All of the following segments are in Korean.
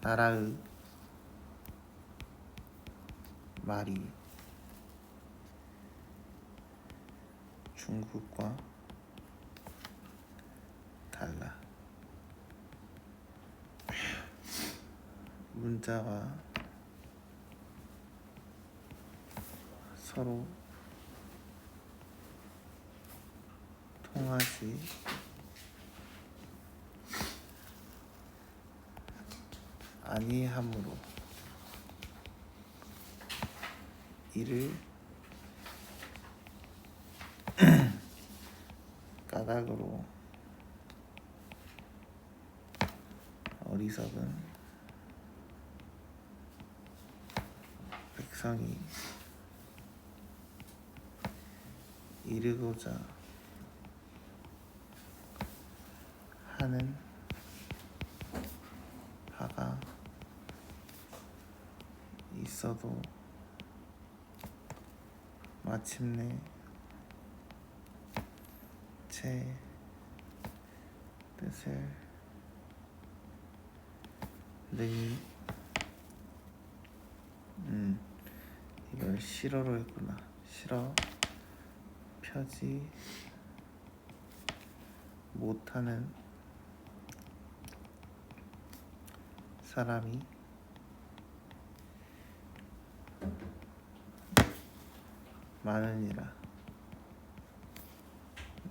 나라의 말이 중국과 달라. 문자가 서로 통하지 아니하므로 이를 까닭으로 어리석은 백성이 이르고자 하는 바가 있어도 마침내 제 뜻을 능히 이걸 싫어로 했구나. 싫어 펴지 못하는 사람이 많으니라.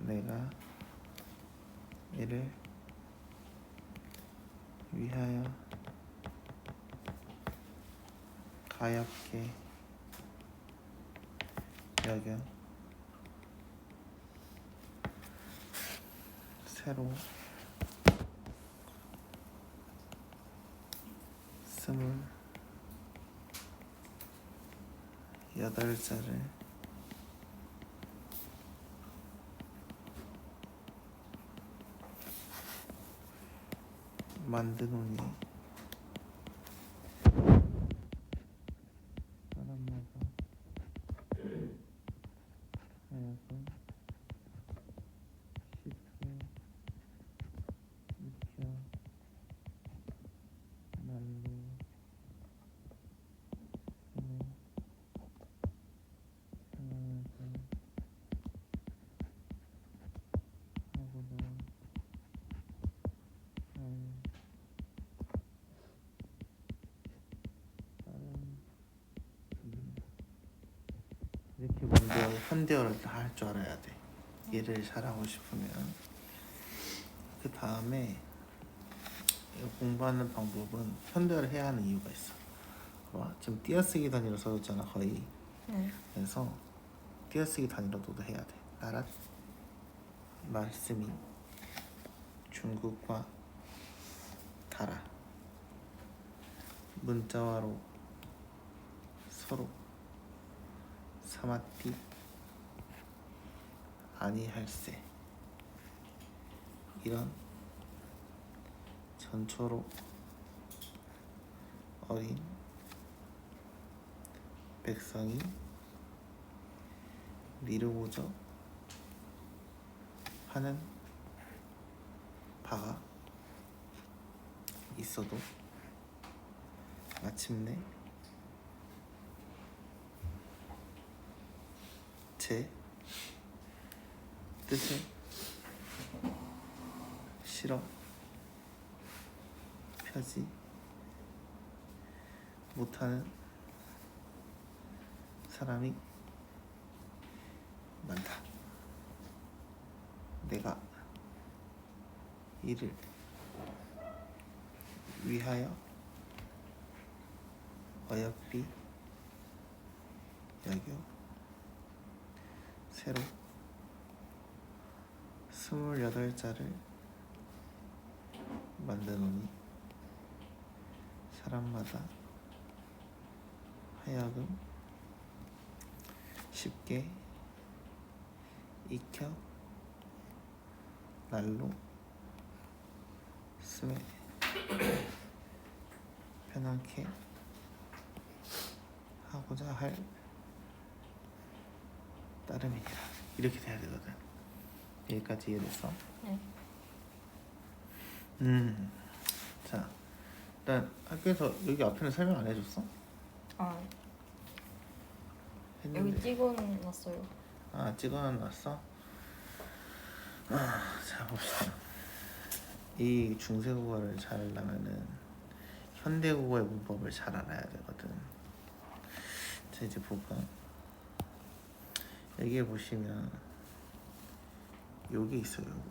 내가 이를 위하여 가엾게 여겨 새로 28자를 만드노니 사람마다 하여금 쉽게 익혀 날로 스며 생활하고자 할 다른 이렇게 먼저 현대어를 다 할 줄 알아야 돼. 얘를 잘하고 싶으면. 그 다음에 공부하는 방법은 현대어를 해야 하는 이유가 있어. 봐봐. 지금 띄어쓰기 단위로 써줬잖아 거의. 그래서 띄어쓰기 단위로도 해야 돼. 나라 말씀이 중국과 달아. 문자와로 서로 사마띠 아니할세. 이런 전초로 어린 백성이 미루고자 하는 바가 있어도 마침내 제 뜻을 싫어 펴지 못하는 사람이 많다. 내가 이를 위하여 어여삐 여겨 새로 28자를 만드노니 사람마다 하여금 쉽게 익혀 날로 스매 편하게 하고자 할 따름이니라. 이렇게 돼야 되거든. 여기까지 이해됐어? 네. 자, 일단 학교에서 여기 앞에는 설명 안 해줬어? 아 했는데. 여기 찍어놨어요. 아 찍어놨어? 자 봅시다. 이 중세국어를 잘 하려면은 현대국어의 문법을 잘 알아야 되거든. 자 이제 볼까? 여기에 보시면 여기 있어요. 요거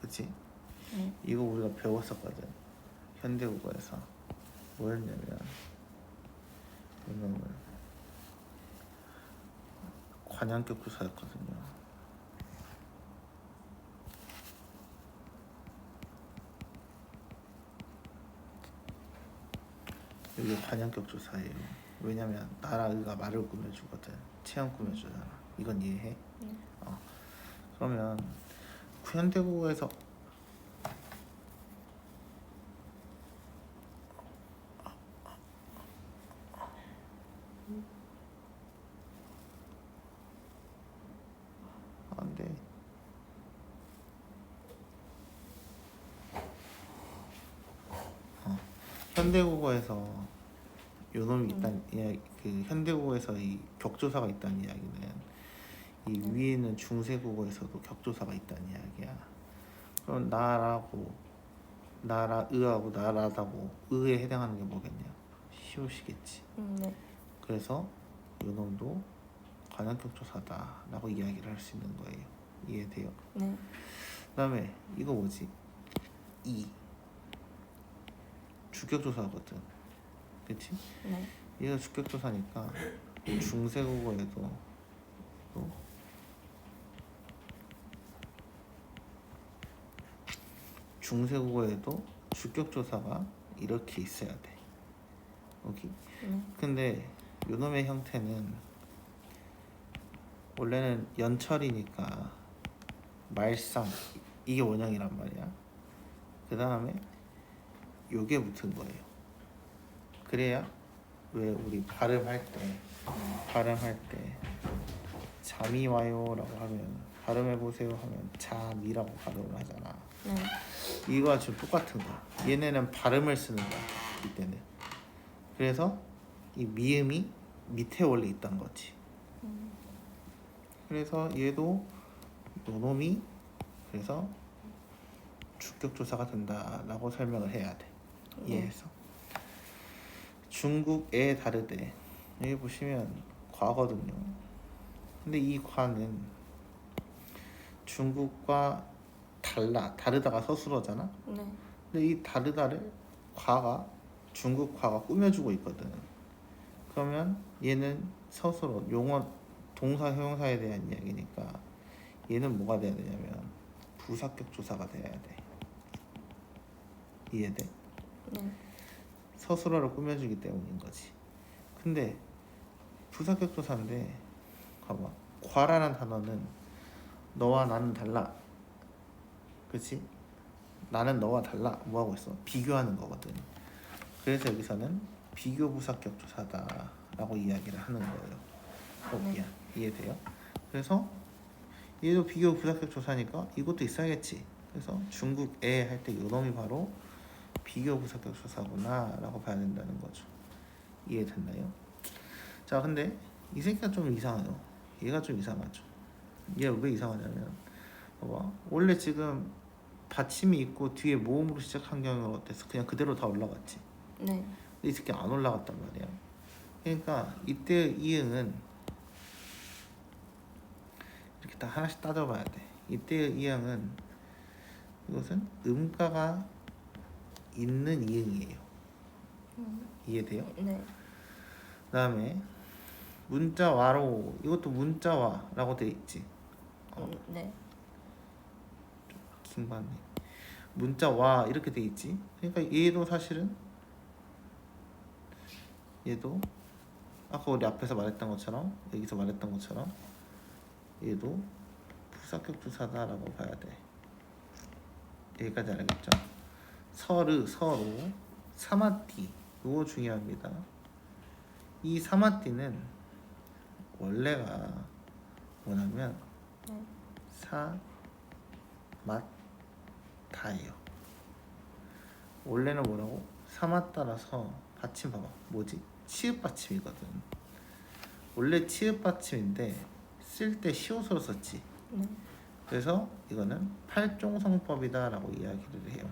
그치? 이거 우리가 배웠었거든. 현대국어에서 뭐였냐면 이놈을 관양격 조사였거든요. 이게 관양격 조사예요. 왜냐면 나라가 말을 꾸며주거든. 체형 꾸며주잖아. 이건 이해해? 그러면 현대국어에서 안 돼. 현대국어에서 요놈이 있다는 이야기, 그 현대국어에서 이 격조사가 있다는 이야기는 이 위에 있는 중세국어에서도 격조사가 있다는 이야기야. 그럼 나라고 으하고 나라다고 으에 해당하는 게 뭐겠냐? 시옷이겠지. 네. 그래서 요놈도 관양격조사다라고 이야기를 할 수 있는 거예요. 이해돼요? 네. 그다음에 이거 뭐지? 이 주격조사거든. 그치? 네. 얘가 주격조사니까 중세국어에도 또 중세국어에도 주격조사가 이렇게 있어야 돼. 여기. 근데 요놈의 형태는 원래는 연철이니까 말상 이게 원형이란 말이야. 그 다음에 요게 붙은 거예요. 그래야 왜 우리 발음할 때 잠이 와요라고 하면 발음해보세요 하면 잠이라고 발음을 하잖아. 이거와 지금 똑같은 거야. 얘네는 발음을 쓰는 거야. 이때는. 그래서 이 미음이 밑에 원래 있단 거지. 그래서 얘도 요놈이 그래서 주격조사가 된다라고 설명을 해야 돼. 이해해서? 중국에 다르대. 여기 보시면 과거든요. 근데 이 과는 중국과 다르다가 서술어잖아. 근데 이 다르다를 과가 중국 과가 꾸며주고 있거든. 그러면 얘는 서술어 용어 동사 형용사에 대한 이야기니까 얘는 뭐가 돼야 되냐면 부사격 조사가 돼야 돼. 이해돼? 서술어를 꾸며주기 때문인 거지. 근데 부사격 조사인데 봐봐. 과라는 단어는 너와 나는 달라. 그치? 나는 너와 달라. 뭐하고 있어? 비교하는 거거든. 그래서 여기서는 비교 부사격 조사다 라고 이야기를 하는 거예요. 미안. 이해돼요? 그래서 얘도 비교 부사격 조사니까 이것도 있어야겠지. 그래서 중국에 할 때 요놈이 바로 비교 부사격 조사구나 라고 봐야 된다는 거죠. 이해됐나요? 자 근데 이 새끼가 좀 이상해요. 얘가 좀 이상하죠. 얘가 왜 이상하냐면 봐봐. 원래 지금 받침이 있고 뒤에 모음으로 시작한 경우는 어땠어? 그냥 그대로 다 올라갔지. 근데 이 새끼 안 올라갔단 말이야. 그러니까 이때 이응은 이렇게 다 하나씩 따져봐야 돼. 이때 이응은 이것은 음가가 있는 이응이에요. 이해돼요? 네. 그 다음에 문자와로 이것도 문자와라고 돼 있지. 네. 긴 봤네. 문자와 이렇게 돼 있지. 그러니까 얘도 사실은 얘도 아까 우리 앞에서 말했던 것처럼 여기서 말했던 것처럼 얘도 부사격 조사다라고 봐야 돼. 여기까지 알겠죠? 서로 사마띠 이거 중요합니다. 이 사마띠는 원래가 뭐냐면 사맛다예요. 원래는 뭐라고? 3화 따라서 받침 봐봐. 뭐지? 치읓 받침이거든. 원래 치읓 받침인데 쓸 때 시옷으로 썼지. 네. 그래서 이거는 팔종성법이다라고 이야기를 해요.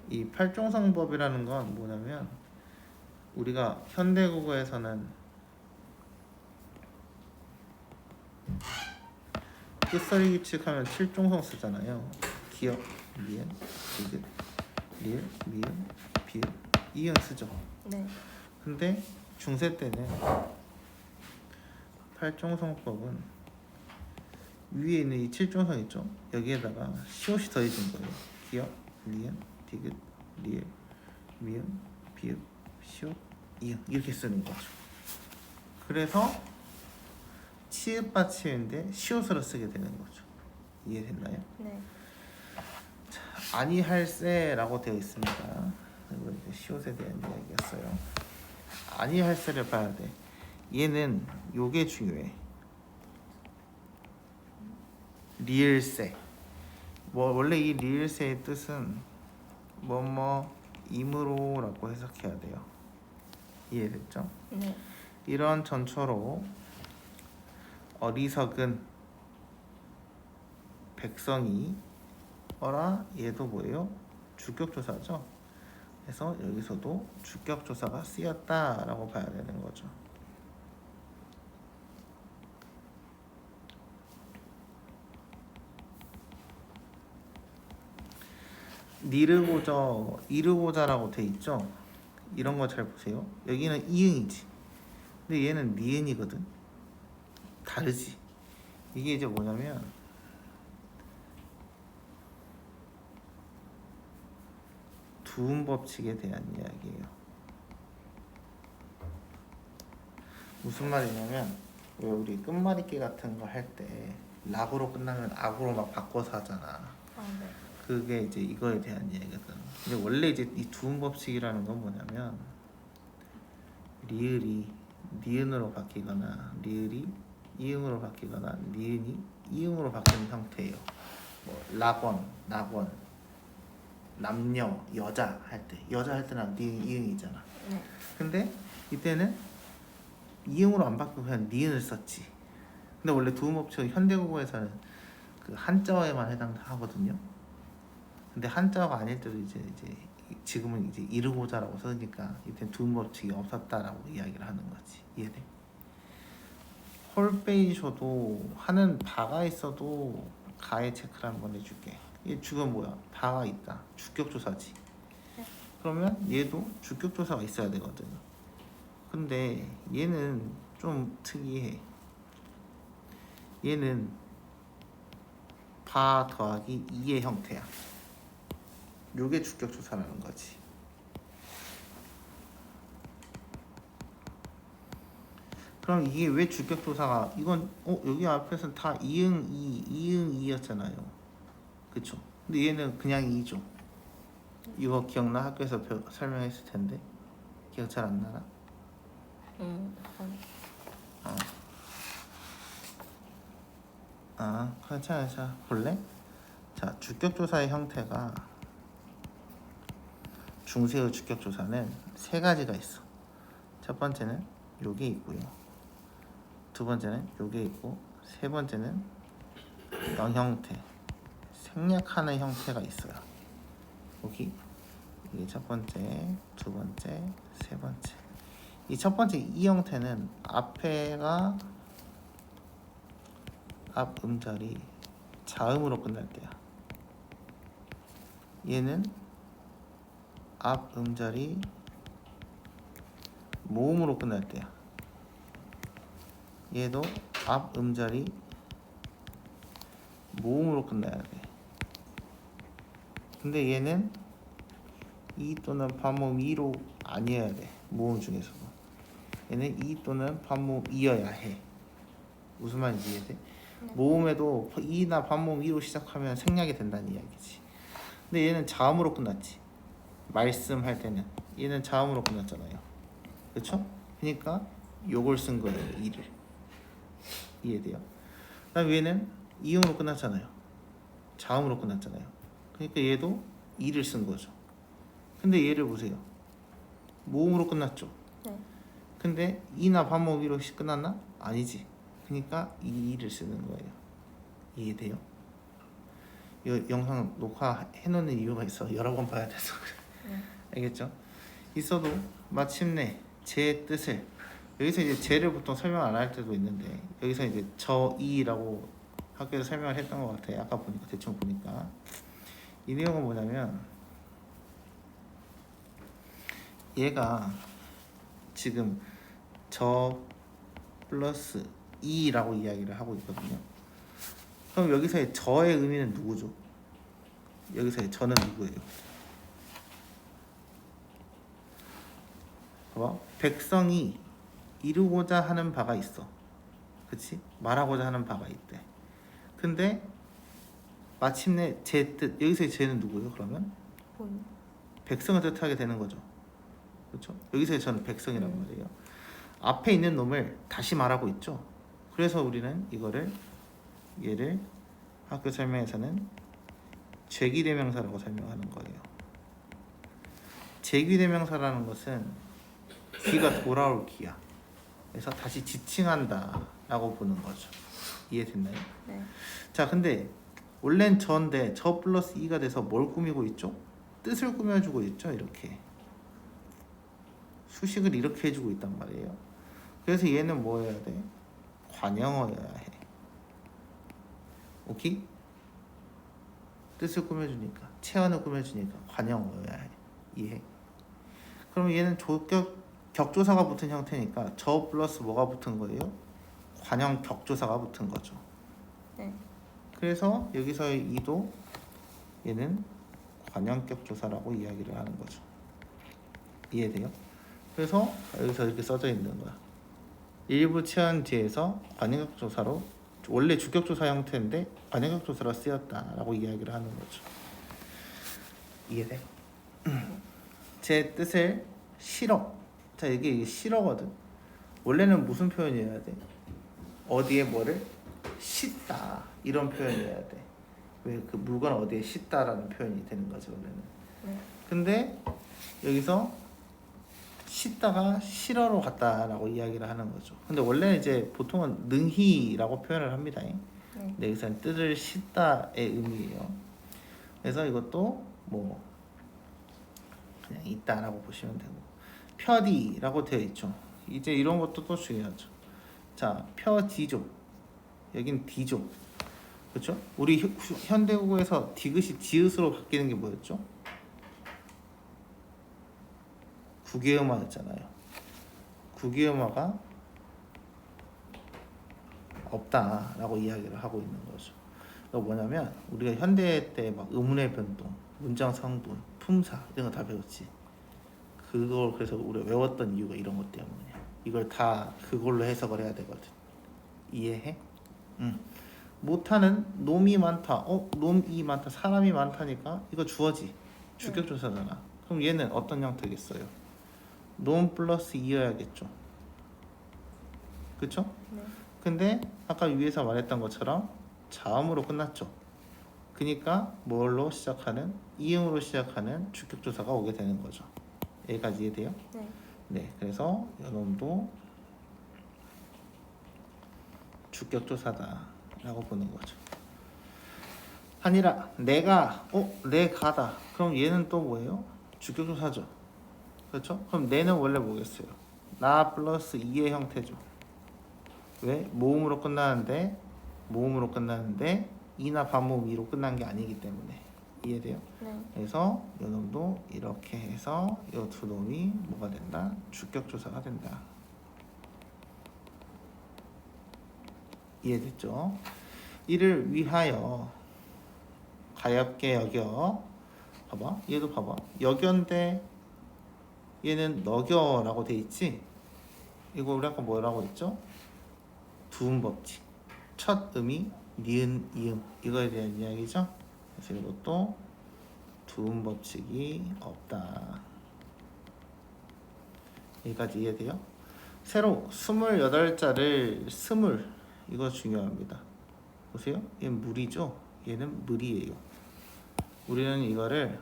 이 팔종성법이라는 건 뭐냐면 우리가 현대국어에서는 끝소리 규칙하면 7종성 쓰잖아요. 기역, 미음, 디귿, 리을, 미음, 비읍, 이응 쓰죠. 네. 근데 중세 때는 팔종성법은 위에 있는 이 7종성 있죠? 여기에다가 시옷이 더해진 거예요. 기역, 미음, 디귿, 리을, 미음, 비읍, 시옷, 이응 이렇게 쓰는 거죠. 그래서 치읓 받침인데 시옷으로 쓰게 되는 거죠. 이해됐나요? 네. 아니할세라고 되어 있습니다. 이거 이제 시옷에 대한 이야기였어요. 아니할세를 봐야 돼. 얘는 요게 중요해. 리을세. 뭐 원래 이 리을세의 뜻은 뭐뭐 임으로라고 해석해야 돼요. 이해됐죠? 네. 이런 전초로 어리석은 백성이 어라 얘도 뭐예요? 주격조사죠. 그래서 여기서도 주격조사가 쓰였다라고 봐야 되는 거죠. 니르고저, 이르고자라고 돼 있죠. 이런 거 잘 보세요. 여기는 이응이지. 근데 얘는 니은이거든. 다르지. 이게 이제 뭐냐면 두음 법칙에 대한 이야기예요. 무슨 말이냐면 왜 우리 끝말잇기 같은 거 할 때 락으로 끝나면 악으로 막 바꿔서 하잖아. 아, 네. 그게 이제 이거에 대한 이야기거든. 근데 원래 이제 이 두음 법칙이라는 건 뭐냐면 리을이 니은으로 바뀌거나 리을이 이응으로 바뀌거나 니은이 이응으로 바뀌는 형태예요. 뭐 락원, 낙원, 남녀, 여자 할 때 여자 할 때는 니은 이응이잖아. 네. 근데 이때는 이응으로 안 바꾸고 그냥 니은을 썼지. 근데 원래 두음법칙은 현대국어에서는 그 한자어에만 해당하거든요. 근데 한자어가 아닐 때도 이제 지금은 이제 이르고자라고 쓰니까 이때 두음법칙이 없었다라고 이야기를 하는 거지. 이해돼? 홀베이쇼도 하는 바가 있어도 가에 체크를 한번 해줄게. 얘 지금 뭐야? 바가 있다. 주격조사지. 네. 그러면 얘도 주격조사가 있어야 되거든. 근데 얘는 좀 특이해. 얘는 바 더하기 2의 형태야. 요게 주격조사라는 거지. 그럼 이게 왜 주격조사가 이건 여기 앞에서는 다 이응 2였잖아요. 그쵸? 근데 얘는 그냥 2죠. 이거 기억나? 학교에서 설명했을 텐데 기억 잘 안 나나? 괜찮아. 자, 볼래? 자, 주격조사의 형태가 중세의 주격조사는 세 가지가 있어. 첫 번째는 요게 있고요. 두 번째는 요게 있고, 세 번째는 영형태, 생략하는 형태가 있어요. 여기 이게 첫 번째, 두 번째, 세 번째. 이 첫 번째 이 형태는 앞에가 앞 음절이 자음으로 끝날 때야. 얘는 앞 음절이 모음으로 끝날 때야. 얘도 앞 음절이 모음으로 끝나야 돼. 근데 얘는 이 또는 반모음 2로 아니어야 돼. 모음 중에서도. 얘는 이 또는 반모음 2여야 해. 무슨 말인지 이해돼? 네. 모음에도 이나 반모음 2로 시작하면 생략이 된다는 이야기지. 근데 얘는 자음으로 끝났지. 말씀할 때는 얘는 자음으로 끝났잖아요. 그쵸? 그러니까 요걸 쓴 거예요. 이를. 이해돼요? 그다음 얘는 이음으로 끝났잖아요. 자음으로 끝났잖아요. 그러니까 얘도 이를 쓴 거죠. 근데 얘를 보세요. 모음으로 끝났죠. 네. 근데 이나 반모음으로 끝났나? 아니지. 그러니까 이를 쓰는 거예요. 이해돼요? 이 영상 녹화해 놓는 이유가 있어. 여러 번 봐야 돼서 그래. 네. 알겠죠? 있어도 마침내 제 뜻을 여기서 이제 제를 보통 설명 안 할 때도 있는데 여기서 이제 저이라고 학교에서 설명을 했던 것 같아요. 아까 보니까 대충 보니까 이 내용은 뭐냐면 얘가 지금 저 플러스 이라고 이야기를 하고 있거든요. 그럼 여기서의 저의 의미는 누구죠? 여기서의 저는 누구예요? 봐봐. 백성이 이루고자 하는 바가 있어. 그치? 말하고자 하는 바가 있대. 근데 마침내 제 뜻, 여기서의 제는 누구예요? 그러면 본. 백성을 뜻하게 되는 거죠. 그렇죠? 여기서의 저는 백성이란 말이에요. 앞에 있는 놈을 다시 말하고 있죠. 그래서 우리는 얘를 학교 설명에서는 죄기대명사라고 설명하는 거예요. 죄기대명사라는 것은 귀가 돌아올 귀야. 그래서 다시 지칭한다라고 보는 거죠. 이해됐나요? 네. 자, 근데 원래는 저인데 저 플러스 이가 돼서 뭘 꾸미고 있죠? 뜻을 꾸며주고 있죠. 이렇게 수식을 이렇게 해주고 있단 말이에요. 그래서 얘는 뭐 해야 돼? 관형어여야 해. 오케이? 뜻을 꾸며주니까, 체언을 꾸며주니까 관형어여야 해. 이해? 그럼 얘는 격조사가 붙은 형태니까 저 플러스 뭐가 붙은 거예요? 관형 격조사가 붙은 거죠. 네. 그래서 여기서의 이도 얘는 관형 격조사라고 이야기를 하는 거죠. 이해돼요? 그래서 여기서 이렇게 써져 있는 거야. 일부 체언 뒤에서 관형격조사로 원래 주격조사 형태인데 관형격조사로 쓰였다라고 이야기를 하는 거죠. 이해돼? 제 뜻을 싫어. 자, 이게 싫어거든. 원래는 무슨 표현이어야 돼? 어디에 뭐를 싣다 이런 표현이어야 돼. 왜 그 물건 어디에 싣다라는 표현이 되는 거죠 원래는. 네. 근데 여기서 씻다가 실어로 갔다라고 이야기를 하는 거죠. 근데 원래는 이제 보통은 능히라고 표현을 합니다. 네. 네, 여기서는 뜻을 씻다의 의미예요. 그래서 이것도 뭐 그냥 있다라고 보시면 되고 펴디라고 되어 있죠. 이제 이런 것도 또 중요하죠. 자, 펴디조 여긴 디조 그렇죠? 우리 현대국어에서 디귿이 지읒으로 바뀌는 게 뭐였죠? 국외음화였잖아요. 국외음화가 없다라고 이야기를 하고 있는 거죠. 그러니까 뭐냐면 우리가 현대 때 막 의문의 변동, 문장 성분, 품사 이런 거 다 배웠지. 그걸 그래서 우리가 외웠던 이유가 이런 것 때문이야. 이걸 다 그걸로 해석을 해야 되거든. 이해해? 응. 못하는 놈이 많다. 놈이 많다. 사람이 많다니까 이거 주어지. 주격조사잖아. 그럼 얘는 어떤 형태겠어요? 놈 플러스 이어야겠죠. 그쵸? 네. 근데 아까 위에서 말했던 것처럼 자음으로 끝났죠. 그러니까 뭘로 시작하는? 이응으로 시작하는 주격조사가 오게 되는 거죠. 여기까지 이해돼요? 네. 네, 그래서 이놈도 주격조사다라고 보는 거죠. 아니라 내가 내가다. 그럼 얘는 또 뭐예요? 주격조사죠. 그렇죠? 그럼 내는 원래 뭐겠어요? 나 플러스 이의 형태죠. 왜? 모음으로 끝나는데 이나 반모음 이로 끝난 게 아니기 때문에 이해돼요? 네. 그래서 이 놈도 이렇게 해서 이 두 놈이 뭐가 된다? 주격조사가 된다. 이해됐죠? 이를 위하여 가엾게 여겨. 봐봐, 얘도 봐봐. 여견데 얘는 너겨라고 돼 있지. 이거 우리 아까 뭐라고 했죠? 두음 법칙. 첫 음이 니은 이음 이거에 대한 이야기죠. 그래서 이것도 두음 법칙이 없다. 여기까지 이해돼요? 새로 28자를 스물 이거 중요합니다. 보세요. 얘는 물이죠. 얘는 물이에요. 우리는 이거를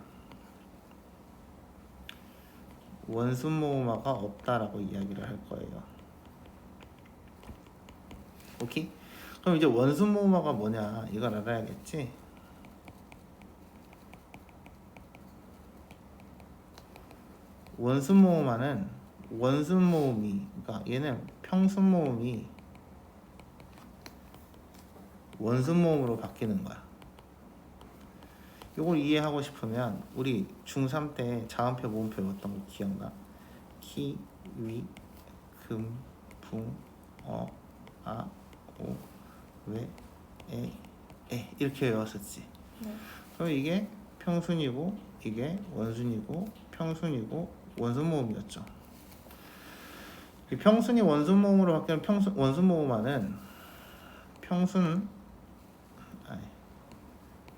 원순모음화가 없다라고 이야기를 할 거예요. 오케이? 그럼 이제 원순모음화가 뭐냐 이걸 알아야겠지? 원순모음화는 원순모음이 그러니까 얘는 평순모음이 원순모음으로 바뀌는 거야. 이걸 이해하고 싶으면 우리 중3 때 자음표 모음표 배웠던 거 기억나? 키, 위, 금, 붕, 어, 아, 오, 왜, 에 이렇게 외웠었지. 네. 그럼 이게 평순이고 이게 원순이고 평순이고 원순모음이었죠. 이 평순이 원순모음으로 바뀌는 원순모음화는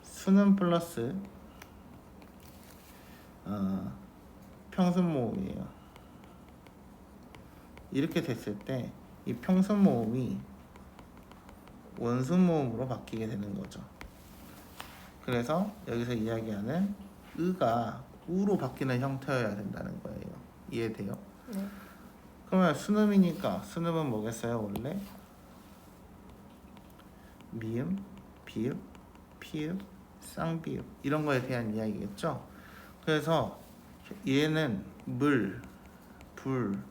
수는 플러스 평순모음이에요. 이렇게 됐을 때 이 평순모음이 원순모음으로 바뀌게 되는 거죠. 그래서 여기서 이야기하는 으가 우로 바뀌는 형태여야 된다는 거예요. 이해돼요? 네. 그러면 순음이니까 순음은 뭐겠어요? 원래 미음, 비읍, 피읍, 쌍비읍 이런 거에 대한 이야기겠죠. 그래서 얘는 물, 불,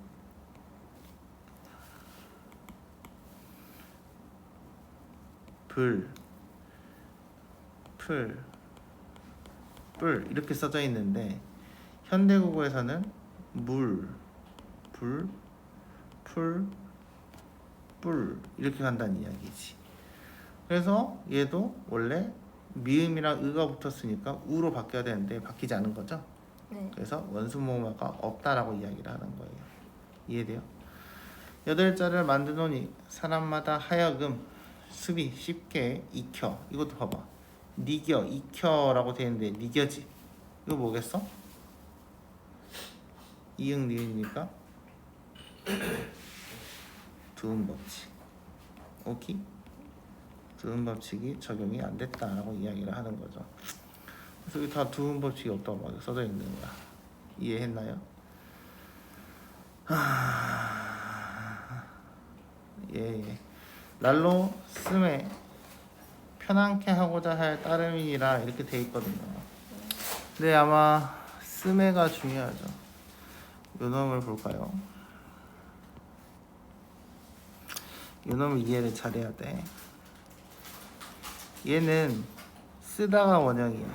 풀, 뿔 이렇게 써져 있는데 현대국어에서는 물, 불, 풀, 뿔 이렇게 간다는 이야기지. 그래서 얘도 원래 미음이랑 으가 붙었으니까 우로 바뀌어야 되는데 바뀌지 않은 거죠. 네. 그래서 원순모음화가 없다라고 이야기를 하는 거예요. 이해돼요? 8자를 만드노니 사람마다 하여금 습이 쉽게 익혀. 이것도 봐봐. 니겨, 익혀라고 되어 있는데 니겨지. 이거 뭐겠어? 이응 니은이니까 두음 법칙. 오케이? 두음 법칙이 적용이 안 됐다라고 이야기를 하는 거죠. 그래서 여기 다 두음 법칙이 없다고 막 써져 있는 거야. 이해했나요? 예. 날로 씀에 편안케 하고자 할 따름이라 이렇게 돼 있거든요. 근데 아마 씀에가 중요하죠. 요 놈을 볼까요? 요 놈을 이해를 잘해야 돼. 얘는 쓰다가 원형이야.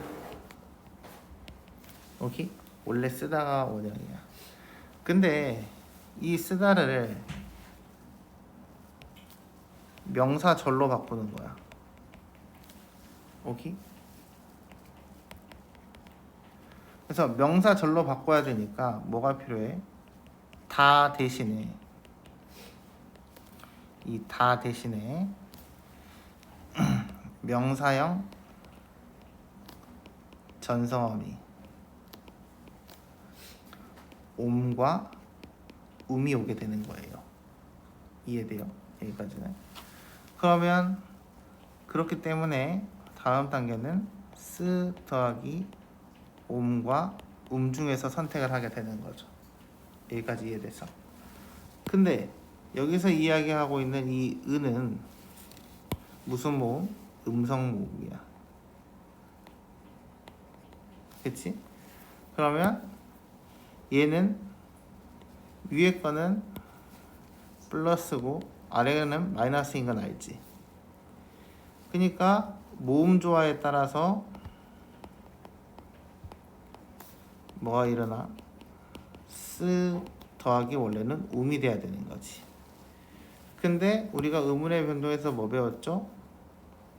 오케이? 원래 쓰다가 원형이야. 근데 이 쓰다를 명사절로 바꾸는 거야. 오케이? 그래서 명사절로 바꿔야 되니까 뭐가 필요해? 다 대신에 이 다 대신에 명사형 전성어미 옴과 음이 오게 되는 거예요. 이해돼요? 여기까지는. 그러면 그렇기 때문에 다음 단계는 쓰 더하기 옴과 중에서 선택을 하게 되는 거죠. 여기까지 이해돼서. 근데 여기서 이야기하고 있는 이 은은 무슨 모음? 음성 모음이야. 그치? 그러면 얘는 위에 거는 플러스고 아래는 마이너스인 건 알지? 그러니까 모음 조화에 따라서 뭐가 일어나? 쓰 더하기 원래는 음이 돼야 되는 거지. 근데 우리가 의문의 변동에서 뭐 배웠죠?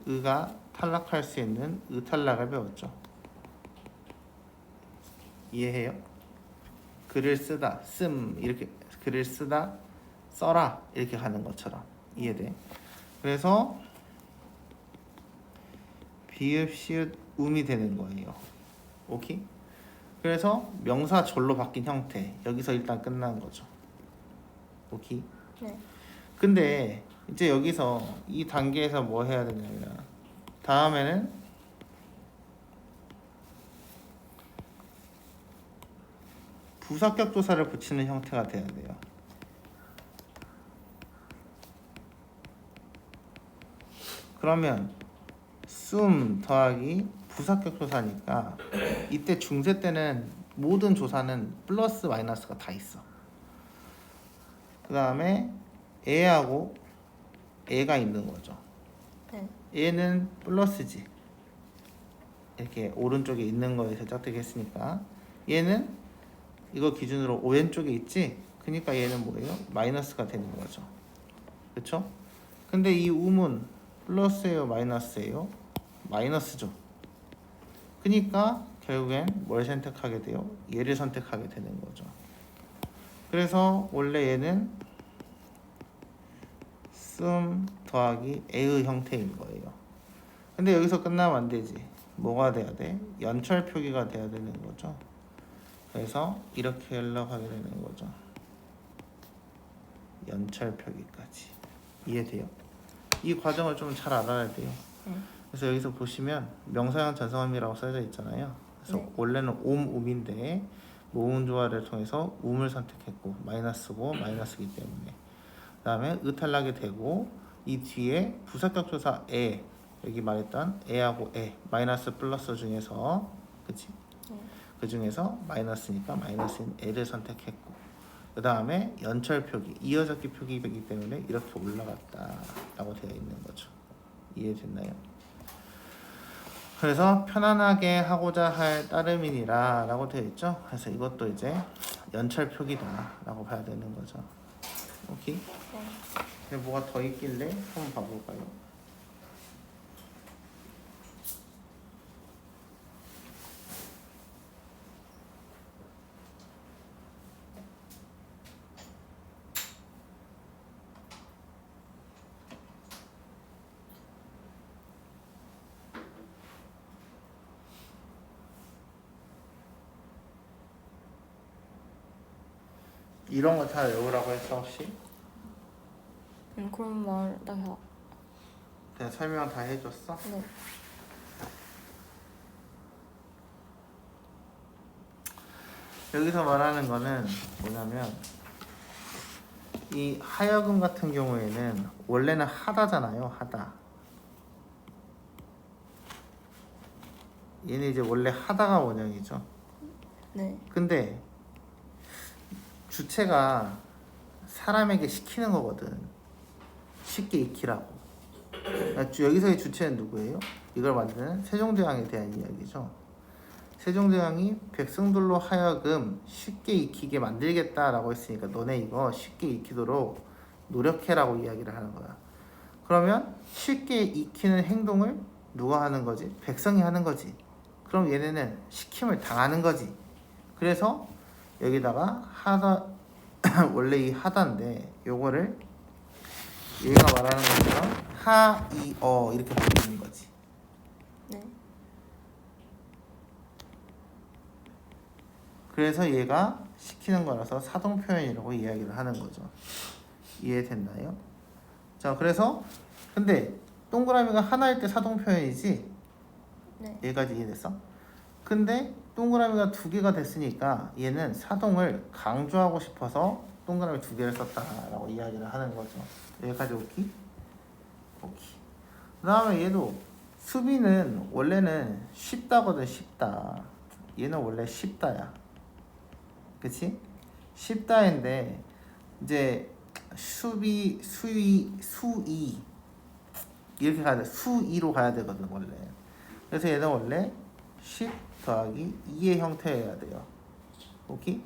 의가 탈락할 수 있는 의탈락을 배웠죠. 이해해요? 글을 쓰다, 이렇게 글을 쓰다, 써라 이렇게 가는 것처럼 이해돼? 그래서 비읍, 시읒, 음이 되는 거예요. 오케이? 그래서 명사절로 바뀐 형태 여기서 일단 끝난 거죠. 오케이? 네. 근데 이제 여기서 이 단계에서 뭐 해야 되냐면 다음에는 부사격 조사를 붙이는 형태가 돼야 돼요. 그러면 더하기 부사격 조사니까 이때 중세 때는 모든 조사는 플러스 마이너스가 다 있어. 그 다음에 애하고 애가 있는 거죠. 네. 얘는 플러스지. 이렇게 오른쪽에 있는 거에서 짝대기했으니까 얘는 이거 기준으로 왼쪽에 있지. 그러니까 얘는 뭐예요? 마이너스가 되는 거죠. 그렇죠? 근데 이 우문 플러스예요, 마이너스예요? 마이너스죠. 그러니까 결국엔 뭘 선택하게 돼요? 얘를 선택하게 되는 거죠. 그래서 원래 얘는 더하기 애의 형태인 거예요. 근데 여기서 끝나면 안 되지. 뭐가 돼야 돼? 연철 표기가 돼야 되는 거죠. 그래서 이렇게 연락하게 되는 거죠. 연철 표기까지. 이해돼요? 이 과정을 좀 잘 알아야 돼요. 네. 그래서 여기서 보시면 명사형 전성함이라고 써져 있잖아요. 그래서 네. 원래는 um인데 모음 조화를 통해서 um을 선택했고 마이너스고 마이너스이기 때문에 그 다음에 탈락이 되고 이 뒤에 부사격 조사 에 여기 말했던 애하고 애 마이너스 플러스 중에서 그치? 네. 그 중에서 마이너스니까 마이너스인 애를 선택했고 그 다음에 연철 표기 이어적기 표기이기 때문에 이렇게 올라갔다 라고 되어 있는 거죠. 이해됐나요? 그래서 편안하게 하고자 할 따름이니라 라고 되어 있죠. 그래서 이것도 이제 연철 표기다 라고 봐야 되는 거죠. 오케이? 네. 근데 뭐가 더 있길래 한번 봐볼까요? 이런 거 다 외우라고 했어 혹시? 그런 말 내가 내가 설명 다 해줬어? 네. 여기서 말하는 거는 뭐냐면 이 하여금 같은 경우에는 원래는 하다잖아요. 하다. 얘는 이제 원래 하다가 원형이죠. 네. 근데 주체가 사람에게 시키는 거거든. 쉽게 익히라고. 여기서의 주체는 누구예요? 이걸 만드는 세종대왕에 대한 이야기죠. 세종대왕이 백성들로 하여금 쉽게 익히게 만들겠다라고 했으니까 너네 이거 쉽게 익히도록 노력해라고 이야기를 하는 거야. 그러면 쉽게 익히는 행동을 누가 하는 거지? 백성이 하는 거지. 그럼 얘네는 시킴을 당하는 거지. 그래서 여기다가 하다 원래 이 하다인데 요거를 얘가 말하는 것처럼 하, 이, 이렇게 바뀌는 거지. 네. 그래서 얘가 시키는 거라서 사동 표현이라고 이야기를 하는 거죠. 이해됐나요? 자, 그래서 근데 동그라미가 하나일 때 사동 표현이지. 네. 여기까지 이해됐어? 근데 동그라미가 두 개가 됐으니까 얘는 사동을 강조하고 싶어서 동그라미 두 개를 썼다라고 이야기를 하는 거죠. 여기까지 오케이? 오케이. 그 다음에 얘도 수비는 원래는 쉽다거든. 쉽다. 얘는 원래 쉽다야. 그치? 쉽다인데 이제 수비, 수이 이렇게 가야 돼. 수이로 가야 되거든 원래. 그래서 얘는 원래 10 더하기 2의 형태여야 돼요. 오케이?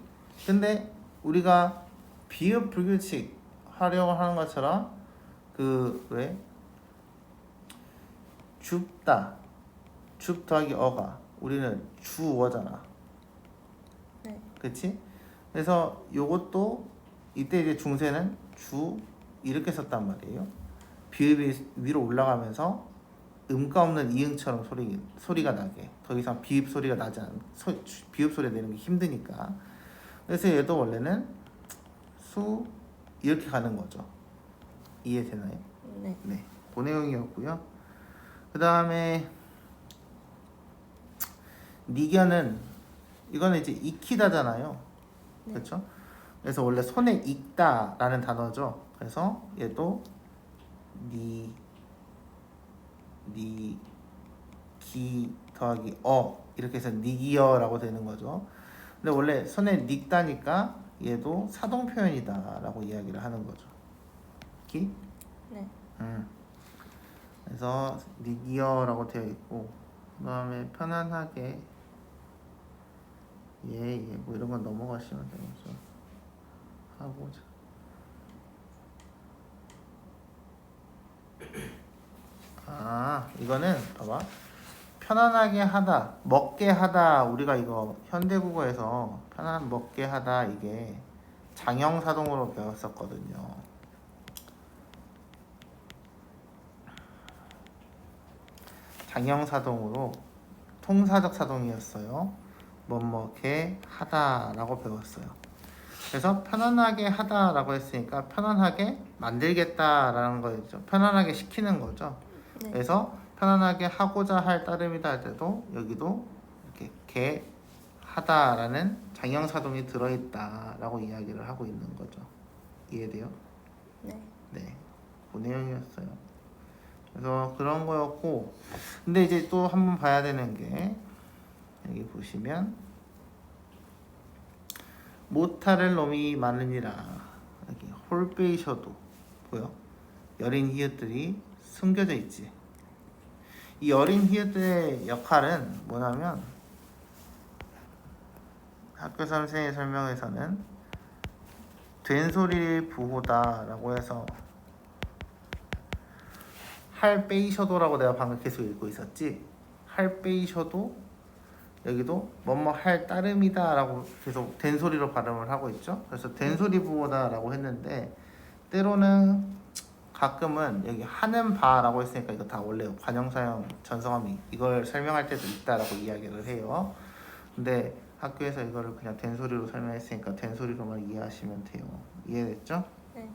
근데 우리가 비읍 불규칙 활용하는 것처럼 왜 줍다 줍 더하기 어가 우리는 주어잖아. 네. 그치? 그래서 요것도 이때 이제 중세는 주 이렇게 썼단 말이에요. 비읍이 위로 올라가면서 음가 없는 이응처럼 소리가 나게 더 이상 비읍 소리가 나지 않은 비읍 소리 내는 게 힘드니까. 그래서 얘도 원래는 수 이렇게 가는 거죠. 이해되나요? 네. 네, 그 내용이었고요. 그 다음에 니견은 이거는 이제 익히다잖아요. 네. 그렇죠? 그래서 원래 손에 익다라는 단어죠. 그래서 얘도 니, 기 더하기 이렇게 해서 니기어라고 되는 거죠. 근데 원래 손에 닉다니까 얘도 사동 표현이다라고 이야기를 하는 거죠. 기? 네. 그래서 니기어라고 되어 있고, 그다음에 편안하게 뭐 이런 건 넘어가시면 되죠. 하고자. 이거는 봐봐. 편안하게 하다, 먹게 하다. 우리가 이거 현대국어에서 먹게 하다 이게 장형사동으로 배웠었거든요. 장형사동으로 통사적 사동이었어요. 뭐게 하다라고 배웠어요. 그래서 편안하게 하다라고 했으니까 편안하게 만들겠다라는 거였죠. 편안하게 시키는 거죠. 네. 그래서 편안하게 하고자 할 따름이다 할 때도 여기도 이렇게 게 하다라는 장형사동이 들어있다라고 이야기를 하고 있는 거죠. 이해돼요? 네. 네, 그 내용이었어요. 그래서 그런 거였고, 근데 이제 또 한번 봐야 되는 게 여기 보시면 못할 놈이 많으니라. 여기 홀베이셔도 보여? 여린 히읗들이 숨겨져 있지. 이 여린 히읗들의 역할은 뭐냐면 학교 선생의 설명에서는 된소리 부호다라고 해서 할베이셔도라고 내가 방금 계속 읽고 있었지. 할베이셔도 여기도 뭐뭐 할 따름이다 라고 계속 된소리로 발음을 하고 있죠. 그래서 된소리 부호다라고 했는데 때로는 가끔은 여기 하는 바라고 했으니까 이거 다 원래 관형사형 전성함이 이걸 설명할 때도 있다라고 이야기를 해요. 근데 학교에서 이거를 그냥 된소리로 설명했으니까 된소리로만 이해하시면 돼요. 이해됐죠? 네.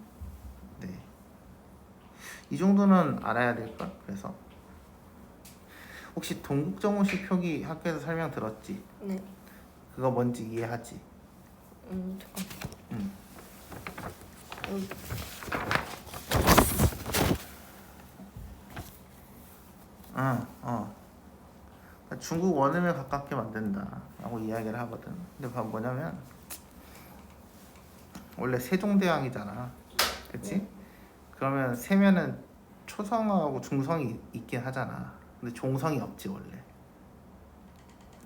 네. 이 정도는 알아야 될걸? 그래서 혹시 동국정우식 표기 학교에서 설명 들었지? 네. 그거 뭔지 이해하지? 잠깐. 응. 중국 원음에 가깝게 만든다라고 이야기를 하거든. 근데 봐 뭐냐면 원래 세종대왕이잖아, 그치? 네. 그러면 세면은 초성하고 중성이 있긴 하잖아. 근데 종성이 없지 원래.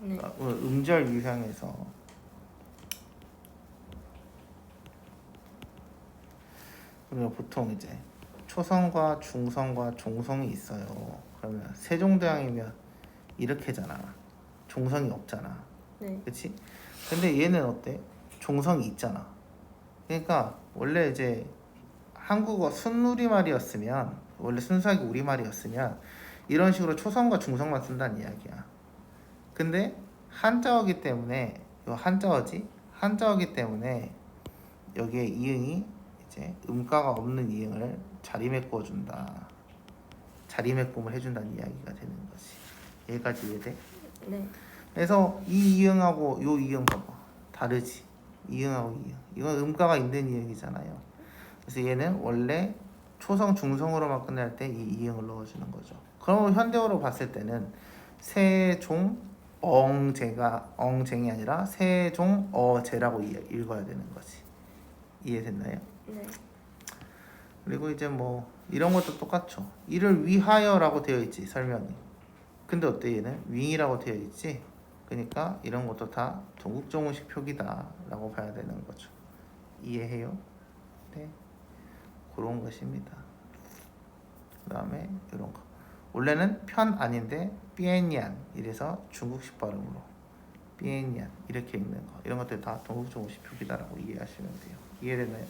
네. 음절 유형에서 우리가 보통 이제 초성과 중성과 종성이 있어요. 그러면 세종대왕이면 이렇게잖아. 종성이 없잖아. 네. 그치? 근데 얘는 어때? 종성이 있잖아. 그러니까 원래 이제 한국어 순우리말이었으면 원래 순수하게 우리말이었으면 이런 식으로 초성과 중성만 쓴다는 이야기야. 근데 한자어기 때문에 요 한자어지? 한자어기 때문에 여기에 이응이 이제 음가가 없는 이응을 자리매꿔 준다. 자리매꿈을 해준다는 이야기가 되는 거지. 여기까지 이해돼? 네. 그래서 이 이응하고 요 이응 봐봐. 다르지. 이응하고 이응. 이건 음가가 있는 이응이잖아요. 그래서 얘는 원래 초성 중성으로만 끝날 때 이 이응을 넣어주는 거죠. 그럼 현대어로 봤을 때는 세종 엉제가 엉쟁이 아니라 세종 어제라고 읽어야 되는 거지. 이해됐나요? 네. 그리고 이제 뭐 이런 것도 똑같죠. 이를 위하여라고 되어 있지 설명이. 근데 어때 얘는 윙이라고 되어 있지. 그러니까 이런 것도 다 동국정우식 표기다라고 봐야 되는 거죠. 이해해요? 네. 그런 것입니다. 그 다음에 이런 거. 원래는 편 아닌데 삐엔얀 이래서 중국식 발음으로 삐엔얀 이렇게 읽는 거. 이런 것들 다 동국정우식 표기다라고 이해하시면 돼요. 이해됐나요?